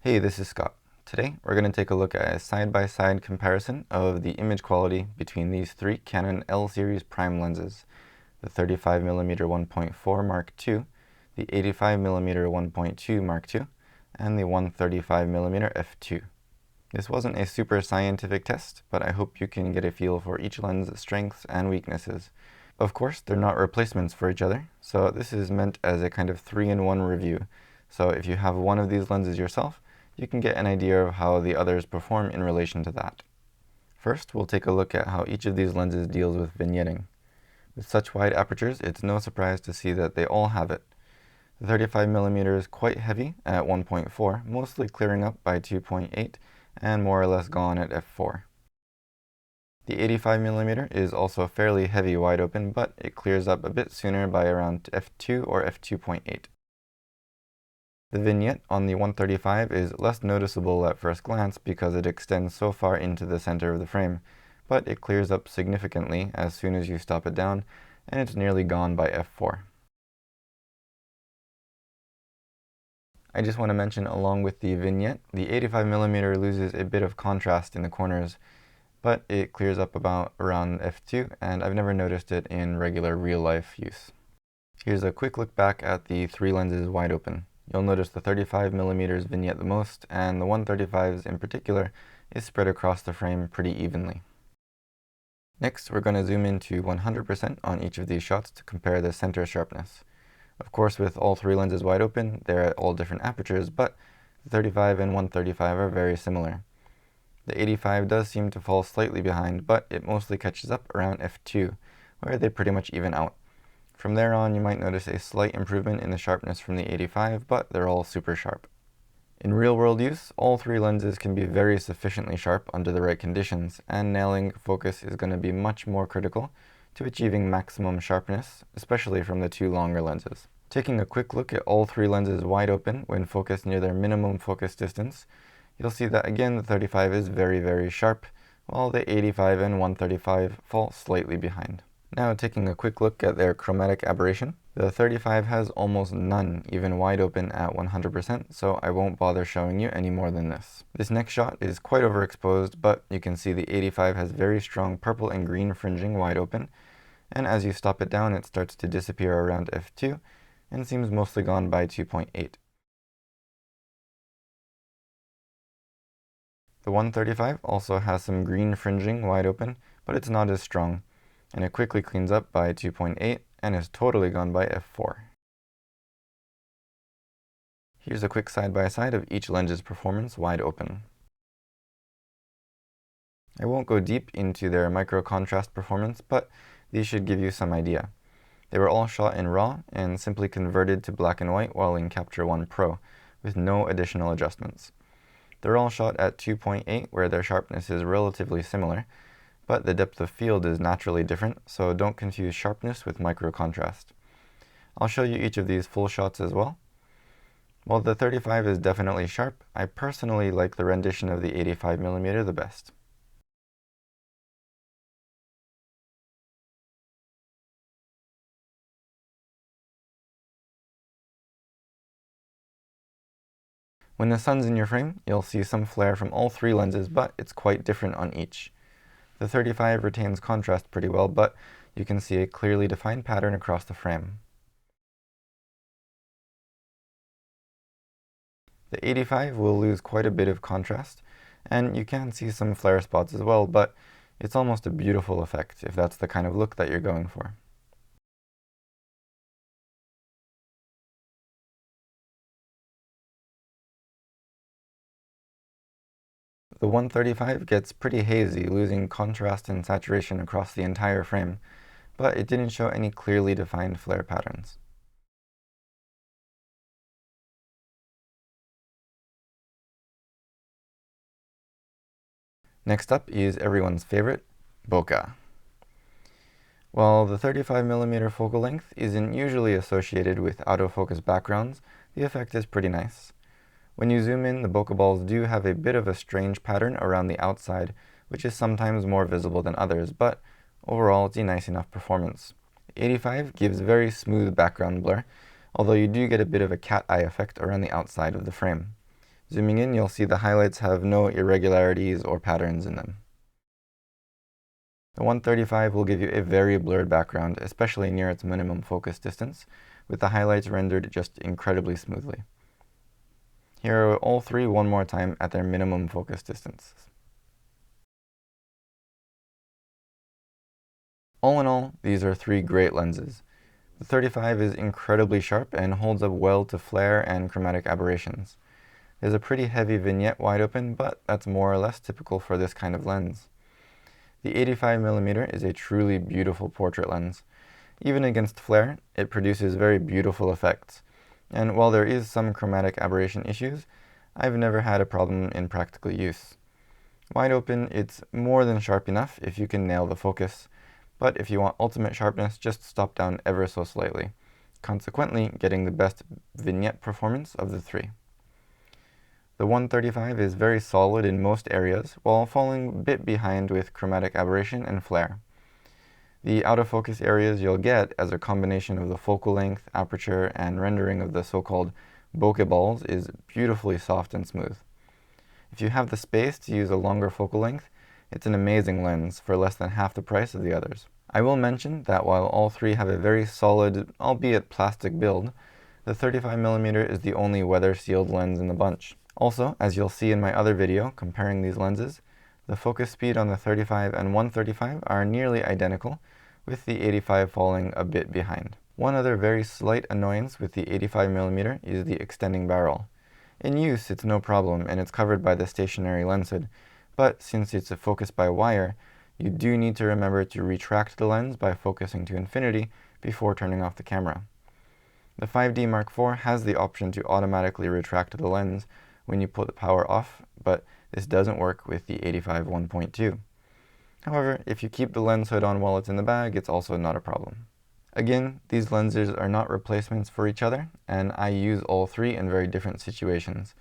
Hey, this is Scott. Today we're going to take a look at a side-by-side comparison of the image quality between these three Canon L series prime lenses, the 35mm 1.4 Mark II, the 85mm 1.2 Mark II, and the 135mm f2. This wasn't a super scientific test, but I hope you can get a feel for each lens' strengths and weaknesses. Of course, they're not replacements for each other, so this is meant as a kind of 3-in-1 review. So if you have one of these lenses yourself, you can get an idea of how the others perform in relation to that. First, we'll take a look at how each of these lenses deals with vignetting. With such wide apertures, it's no surprise to see that they all have it. The 35mm is quite heavy at 1.4, mostly clearing up by 2.8, and more or less gone at f4. The 85mm is also fairly heavy wide open, but it clears up a bit sooner by around f2 or f2.8. The vignette on the 135 is less noticeable at first glance because it extends so far into the center of the frame, but it clears up significantly as soon as you stop it down, and it's nearly gone by f4. I just want to mention, along with the vignette, the 85mm loses a bit of contrast in the corners, but it clears up around f2, and I've never noticed it in regular real-life use. Here's a quick look back at the three lenses wide open. You'll notice the 35mm vignette the most, and the 135s in particular is spread across the frame pretty evenly. Next, we're going to zoom into 100% on each of these shots to compare the center sharpness. Of course, with all three lenses wide open, they're at all different apertures, but the 35 and 135 are very similar. The 85 does seem to fall slightly behind, but it mostly catches up around f2, where they pretty much even out. From there on, you might notice a slight improvement in the sharpness from the 85, but they're all super sharp. In real-world use, all three lenses can be very sufficiently sharp under the right conditions, and nailing focus is going to be much more critical to achieving maximum sharpness, especially from the two longer lenses. Taking a quick look at all three lenses wide open when focused near their minimum focus distance, you'll see that again the 35 is very, very sharp, while the 85 and 135 fall slightly behind. Now taking a quick look at their chromatic aberration, the 35 has almost none, even wide open at 100%, so I won't bother showing you any more than this. This next shot is quite overexposed, but you can see the 85 has very strong purple and green fringing wide open, and as you stop it down it starts to disappear around f2, and seems mostly gone by 2.8. The 135 also has some green fringing wide open, but it's not as strong, and it quickly cleans up by 2.8 and is totally gone by f4. Here's a quick side-by-side of each lens's performance wide open. I won't go deep into their micro-contrast performance, but these should give you some idea. They were all shot in RAW and simply converted to black and white while in Capture One Pro, with no additional adjustments. They're all shot at 2.8, where their sharpness is relatively similar, but the depth of field is naturally different, so don't confuse sharpness with micro-contrast. I'll show you each of these full shots as well. While the 35 is definitely sharp, I personally like the rendition of the 85mm the best. When the sun's in your frame, you'll see some flare from all three lenses, but it's quite different on each. The 35 retains contrast pretty well, but you can see a clearly defined pattern across the frame. The 85 will lose quite a bit of contrast, and you can see some flare spots as well, but it's almost a beautiful effect if that's the kind of look that you're going for. The 135 gets pretty hazy, losing contrast and saturation across the entire frame, but it didn't show any clearly defined flare patterns. Next up is everyone's favorite, bokeh. While the 35mm focal length isn't usually associated with out-of-focus backgrounds, the effect is pretty nice. When you zoom in, the bokeh balls do have a bit of a strange pattern around the outside, which is sometimes more visible than others, but overall it's a nice enough performance. 85 gives very smooth background blur, although you do get a bit of a cat eye effect around the outside of the frame. Zooming in, you'll see the highlights have no irregularities or patterns in them. The 135 will give you a very blurred background, especially near its minimum focus distance, with the highlights rendered just incredibly smoothly. Here are all three one more time at their minimum focus distances. All in all, these are three great lenses. The 35 is incredibly sharp and holds up well to flare and chromatic aberrations. There's a pretty heavy vignette wide open, but that's more or less typical for this kind of lens. The 85mm is a truly beautiful portrait lens. Even against flare, it produces very beautiful effects. And while there is some chromatic aberration issues, I've never had a problem in practical use. Wide open, it's more than sharp enough if you can nail the focus, but if you want ultimate sharpness, just stop down ever so slightly, consequently getting the best vignette performance of the three. The 135 is very solid in most areas, while falling a bit behind with chromatic aberration and flare. The out of focus areas you'll get as a combination of the focal length, aperture, and rendering of the so-called bokeh balls is beautifully soft and smooth. If you have the space to use a longer focal length, it's an amazing lens for less than half the price of the others. I will mention that while all three have a very solid, albeit plastic build, the 35mm is the only weather-sealed lens in the bunch. Also, as you'll see in my other video comparing these lenses, the focus speed on the 35 and 135 are nearly identical, with the 85 falling a bit behind. One other very slight annoyance with the 85mm is the extending barrel. In use, it's no problem and it's covered by the stationary lens hood, but since it's a focus by wire, you do need to remember to retract the lens by focusing to infinity before turning off the camera. The 5D Mark IV has the option to automatically retract the lens when you put the power off, but this doesn't work with the 85 1.2. However, if you keep the lens hood on while it's in the bag, it's also not a problem. Again, these lenses are not replacements for each other, and I use all three in very different situations.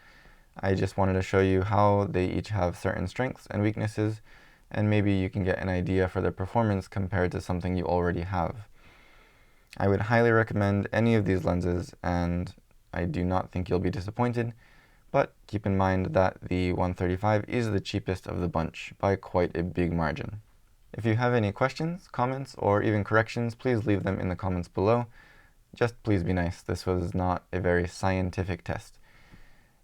I just wanted to show you how they each have certain strengths and weaknesses, and maybe you can get an idea for their performance compared to something you already have. I would highly recommend any of these lenses, and I do not think you'll be disappointed, but keep in mind that the 135 is the cheapest of the bunch by quite a big margin. If you have any questions, comments, or even corrections, please leave them in the comments below. Just please be nice. This was not a very scientific test.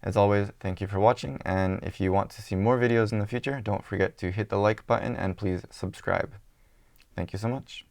As always, thank you for watching, and if you want to see more videos in the future, don't forget to hit the like button and please subscribe. Thank you so much.